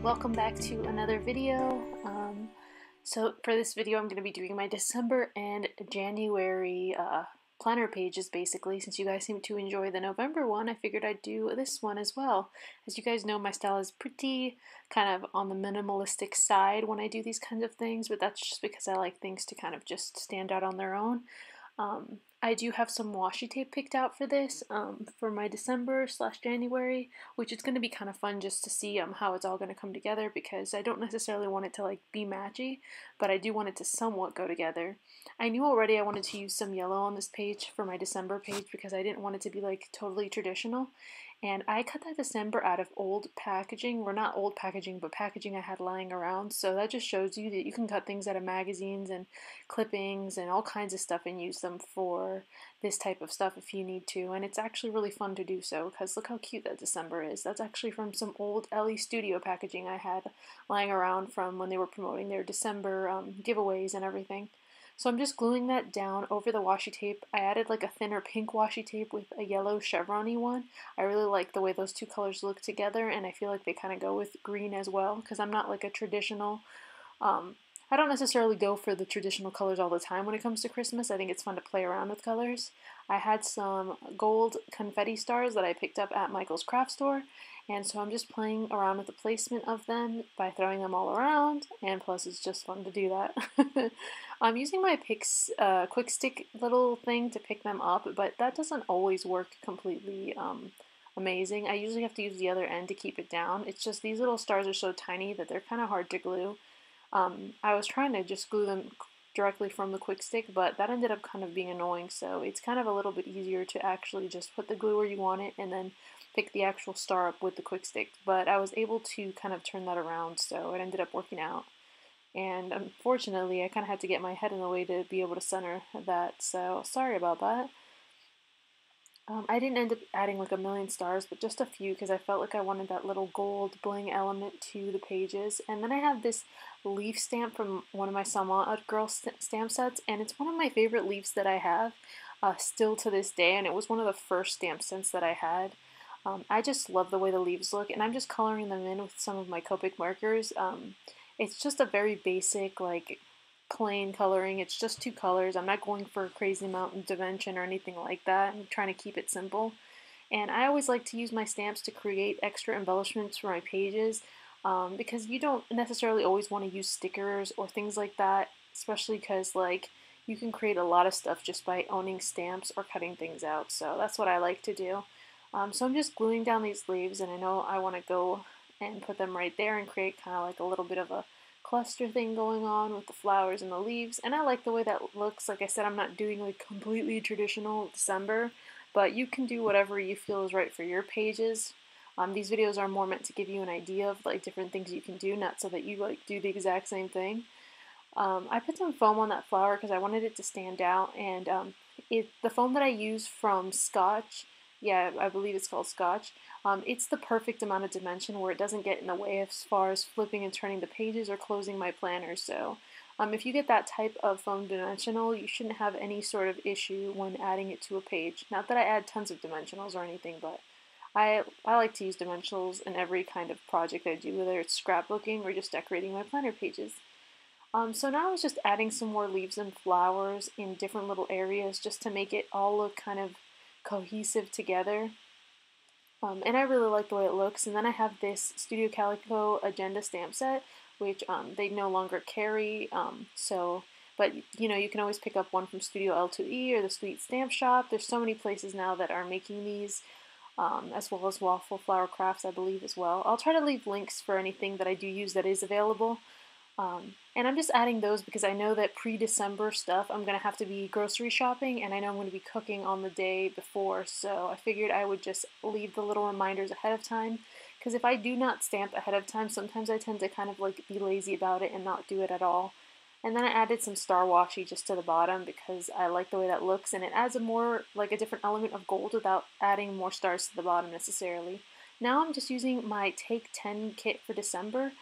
Welcome back to another video. So for this video I'm going to be doing my December and January planner pages basically. Since you guys seem to enjoy the November one, I figured I'd do this one as well. As you guys know, my style is pretty kind of on the minimalistic side when I do these kinds of things, but that's just because I like things to kind of just stand out on their own. I do have some washi tape picked out for this for my December/January, which is going to be kind of fun just to see how it's all going to come together, because I don't necessarily want it to like be matchy, but I do want it to somewhat go together. I knew already I wanted to use some yellow on this page for my December page because I didn't want it to be like totally traditional. And I cut that December out of old packaging, or not old packaging, but packaging I had lying around. So that just shows you that you can cut things out of magazines and clippings and all kinds of stuff and use them for this type of stuff if you need to. And it's actually really fun to do so, because look how cute that December is. That's actually from some old LE Studio packaging I had lying around from when they were promoting their December giveaways and everything. So I'm just gluing that down over the washi tape. I added like a thinner pink washi tape with a yellow chevron-y one. I really like the way those two colors look together, and I feel like they kind of go with green as well, because I'm not like a traditional, I don't necessarily go for the traditional colors all the time when it comes to Christmas. I think it's fun to play around with colors. I had some gold confetti stars that I picked up at Michael's craft store, and so I'm just playing around with the placement of them by throwing them all around, and plus it's just fun to do that. I'm using my quick stick little thing to pick them up, but that doesn't always work completely amazing. I usually have to use the other end to keep it down. It's just these little stars are so tiny that they're kind of hard to glue. I was trying to just glue them directly from the quick stick, but that ended up kind of being annoying, so it's kind of a little bit easier to actually just put the glue where you want it and then pick the actual star up with the quick stick. But I was able to kind of turn that around, so it ended up working out. And unfortunately, I kind of had to get my head in the way to be able to center that, so sorry about that. I didn't end up adding like a million stars, but just a few, because I felt like I wanted that little gold bling element to the pages. And then I have this leaf stamp from one of my Salma Girl stamp sets, and it's one of my favorite leaves that I have still to this day, and it was one of the first stamp sets that I had. I just love the way the leaves look, and I'm just coloring them in with some of my Copic markers. It's just a very basic, like, plain coloring. It's just two colors. I'm not going for a crazy amount of dimension or anything like that. I'm trying to keep it simple. And I always like to use my stamps to create extra embellishments for my pages, because you don't necessarily always want to use stickers or things like that, especially because like you can create a lot of stuff just by owning stamps or cutting things out. So that's what I like to do. So I'm just gluing down these leaves, and I know I want to go and put them right there and create kind of like a little bit of a cluster thing going on with the flowers and the leaves, and I like the way that looks. Like I said, I'm not doing like completely traditional December, but you can do whatever you feel is right for your pages. These videos are more meant to give you an idea of like different things you can do, not so that you like do the exact same thing. I put some foam on that flower because I wanted it to stand out, and the foam that I use from Scotch, yeah, I believe it's called Scotch, it's the perfect amount of dimension where it doesn't get in the way as far as flipping and turning the pages or closing my planner. So if you get that type of foam dimensional, you shouldn't have any sort of issue when adding it to a page. Not that I add tons of dimensionals or anything, but I like to use dimensionals in every kind of project I do, whether it's scrapbooking or just decorating my planner pages. So now I was just adding some more leaves and flowers in different little areas just to make it all look kind of cohesive together. And I really like the way it looks. And then I have this Studio Calico Agenda stamp set, which they no longer carry. But you know, you can always pick up one from Studio L2E or the Sweet Stamp Shop. There's so many places now that are making these, as well as Waffle Flower Crafts, I believe, as well. I'll try to leave links for anything that I do use that is available. And I'm just adding those because I know that pre-December stuff I'm going to have to be grocery shopping, and I know I'm going to be cooking on the day before, so I figured I would just leave the little reminders ahead of time, because if I do not stamp ahead of time, sometimes I tend to kind of like be lazy about it and not do it at all. And then I added some star washi just to the bottom because I like the way that looks, and it adds a more, like a different element of gold without adding more stars to the bottom necessarily. Now I'm just using my Take 10 kit for December.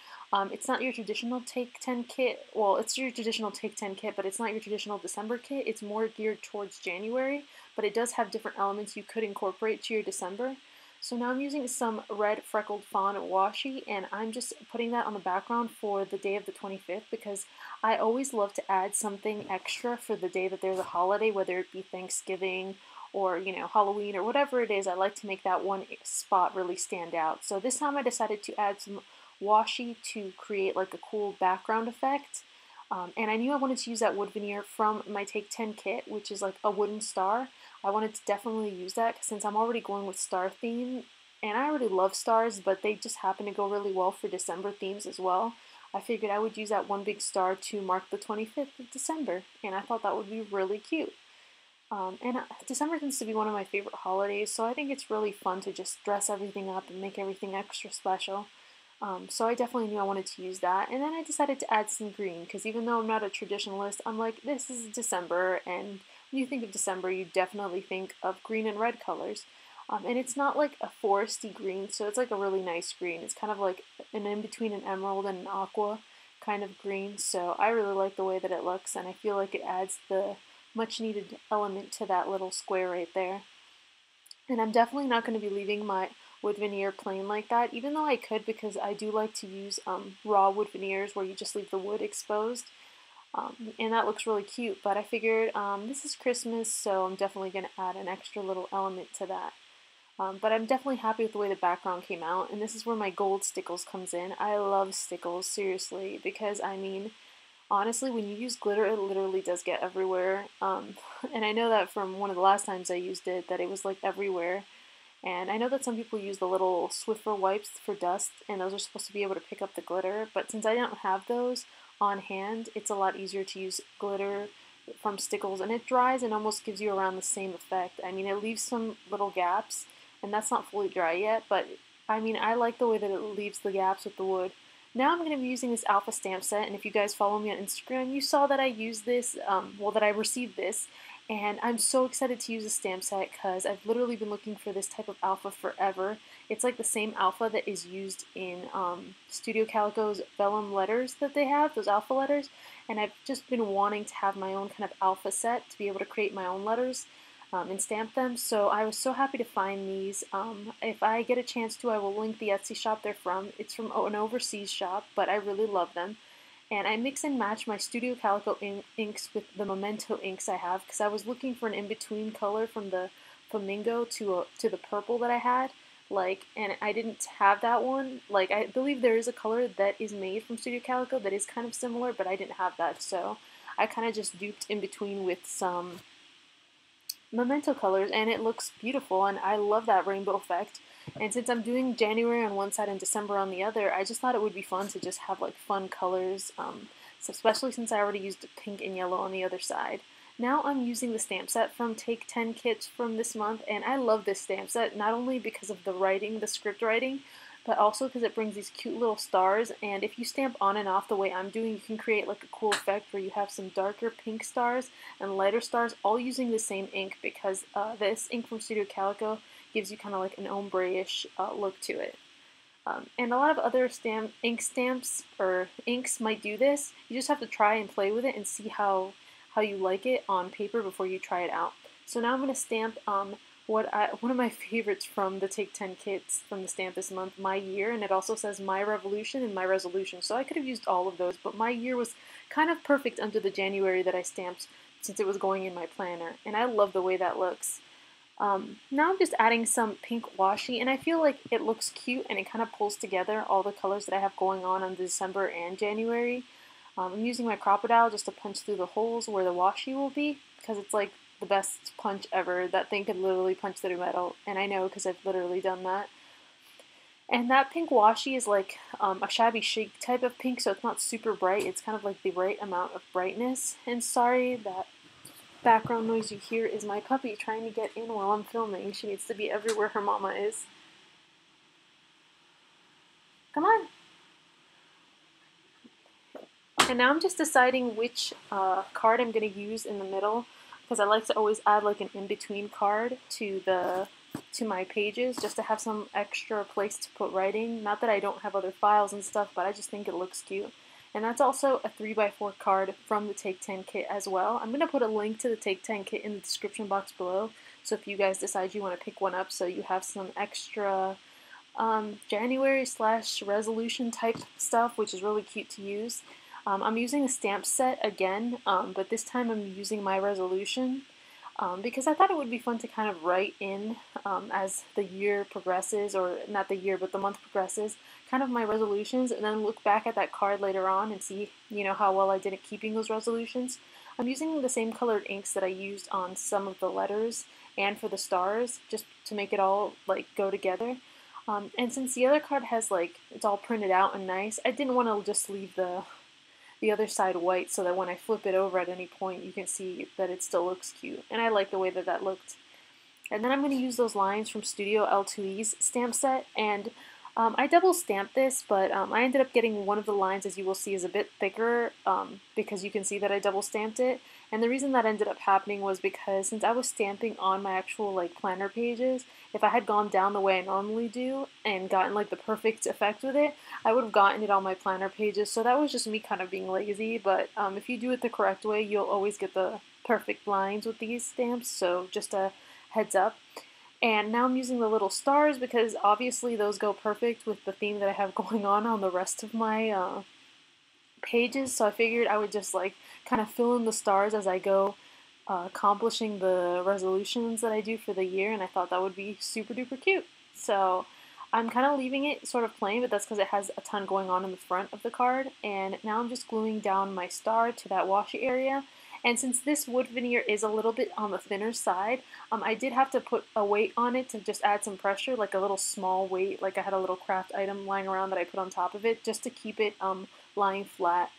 It's not your traditional Take 10 kit. Well, it's your traditional Take 10 kit, but it's not your traditional December kit. It's more geared towards January, but it does have different elements you could incorporate to your December. So now I'm using some red freckled fawn washi, and I'm just putting that on the background for the day of the 25th because I always love to add something extra for the day that there's a holiday, whether it be Thanksgiving or, you know, Halloween or whatever it is. I like to make that one spot really stand out. So this time I decided to add some washi to create like a cool background effect. And I knew I wanted to use that wood veneer from my Take 10 kit, which is like a wooden star. I wanted to definitely use that since I'm already going with star theme, and I already love stars, but they just happen to go really well for December themes as well. I figured I would use that one big star to mark the 25th of December, and I thought that would be really cute. December tends to be one of my favorite holidays, so I think it's really fun to just dress everything up and make everything extra special. So I definitely knew I wanted to use that, and then I decided to add some green, because even though I'm not a traditionalist, I'm like, this is December, and when you think of December, you definitely think of green and red colors. And it's not like a foresty green, so it's like a really nice green. It's kind of like an in-between an emerald and an aqua kind of green, so I really like the way that it looks, and I feel like it adds the much needed element to that little square right there. And I'm definitely not going to be leaving my wood veneer plain like that, even though I could, because I do like to use raw wood veneers where you just leave the wood exposed. And that looks really cute, but I figured this is Christmas, so I'm definitely going to add an extra little element to that. But I'm definitely happy with the way the background came out, and this is where my gold stickles comes in. I love stickles, seriously, because I mean, honestly, when you use glitter, it literally does get everywhere. And I know that from one of the last times I used it, that it was like everywhere. And I know that some people use the little Swiffer wipes for dust, and those are supposed to be able to pick up the glitter, but since I don't have those on hand, it's a lot easier to use glitter from Stickles, and it dries and almost gives you around the same effect. I mean, it leaves some little gaps, and that's not fully dry yet, but I mean, I like the way that it leaves the gaps with the wood. Now I'm going to be using this Alpha stamp set, and if you guys follow me on Instagram, you saw that I used this, that I received this, and I'm so excited to use a stamp set because I've literally been looking for this type of alpha forever. It's like the same alpha that is used in Studio Calico's vellum letters that they have, those alpha letters, and I've just been wanting to have my own kind of alpha set to be able to create my own letters and stamp them. So I was so happy to find these. If I get a chance to, I will link the Etsy shop they're from. It's from an overseas shop, but I really love them. And I mix and match my Studio Calico inks with the Memento inks I have because I was looking for an in-between color from the flamingo to the purple that I had. And I didn't have that one. I believe there is a color that is made from Studio Calico that is kind of similar, but I didn't have that, so I kind of just duped in between with some Memento colors, and it looks beautiful, and I love that rainbow effect. And since I'm doing January on one side and December on the other, I just thought it would be fun to just have like fun colors, so especially since I already used pink and yellow on the other side. Now I'm using the stamp set from Take 10 kits from this month, and I love this stamp set, not only because of the writing, the script writing, but also because it brings these cute little stars, and if you stamp on and off the way I'm doing, you can create like a cool effect where you have some darker pink stars and lighter stars all using the same ink, because this ink from Studio Calico gives you kind of like an ombre-ish look to it. And a lot of other ink stamps or inks might do this. You just have to try and play with it and see how you like it on paper before you try it out. So now I'm going to stamp one of my favorites from the Take 10 kits from the stamp this month, My Year, and it also says My Revolution and My Resolution. So I could have used all of those, but My Year was kind of perfect under the January that I stamped since it was going in my planner, and I love the way that looks. Now I'm just adding some pink washi, and I feel like it looks cute and it kind of pulls together all the colors that I have going on December and January. I'm using my Crop-A-Dile just to punch through the holes where the washi will be, because it's like the best punch ever. That thing could literally punch through metal, and I know because I've literally done that. And that pink washi is like a shabby chic type of pink, so it's not super bright. It's kind of like the right amount of brightness. And sorry, that background noise you hear is my puppy trying to get in while I'm filming. She needs to be everywhere her mama is. Come on! And now I'm just deciding which card I'm going to use in the middle, because I like to always add like an in-between card to my pages just to have some extra place to put writing. Not that I don't have other files and stuff, but I just think it looks cute. And that's also a 3x4 card from the Take 10 kit as well. I'm going to put a link to the Take 10 kit in the description box below, So if you guys decide you want to pick one up so you have some extra January / resolution type stuff, which is really cute to use. I'm using a stamp set again, but this time I'm using my resolution because I thought it would be fun to kind of write in as the year progresses, or not the year, but the month progresses, kind of my resolutions, and then look back at that card later on and see, how well I did at keeping those resolutions. I'm using the same colored inks that I used on some of the letters and for the stars, just to make it all like go together. And since the other card has it's all printed out and nice, I didn't want to just leave the other side white so that when I flip it over at any point you can see that it still looks cute. And I like the way that that looked. And then I'm going to use those lines from Studio L2E's stamp set, and I double stamped this, but I ended up getting one of the lines, as you will see, is a bit thicker because you can see that I double stamped it. And the reason that ended up happening was because since I was stamping on my actual planner pages, if I had gone down the way I normally do and gotten the perfect effect with it, I would have gotten it on my planner pages. So that was just me kind of being lazy, but if you do it the correct way, you'll always get the perfect lines with these stamps, so just a heads up. And now I'm using the little stars because obviously those go perfect with the theme that I have going on the rest of my pages, so I figured I would just kind of fill in the stars as I go accomplishing the resolutions that I do for the year, and I thought that would be super duper cute. So I'm kind of leaving it sort of plain, but that's because it has a ton going on in the front of the card. And now I'm just gluing down my star to that washi area. And since this wood veneer is a little bit on the thinner side, I did have to put a weight on it to just add some pressure, like a little small weight, like I had a little craft item lying around that I put on top of it, just to keep it lying flat.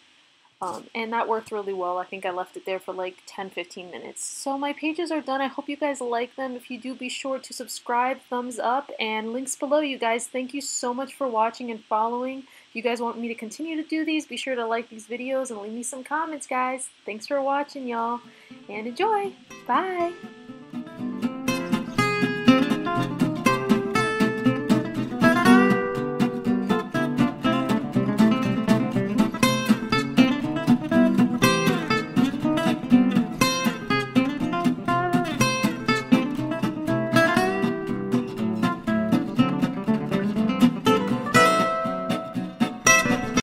And that worked really well. I think I left it there for 10-15 minutes. So my pages are done. I hope you guys like them. If you do, be sure to subscribe, thumbs up, and links below, you guys. Thank you so much for watching and following. If you guys want me to continue to do these, be sure to like these videos and leave me some comments, guys. Thanks for watching, y'all, and enjoy. Bye!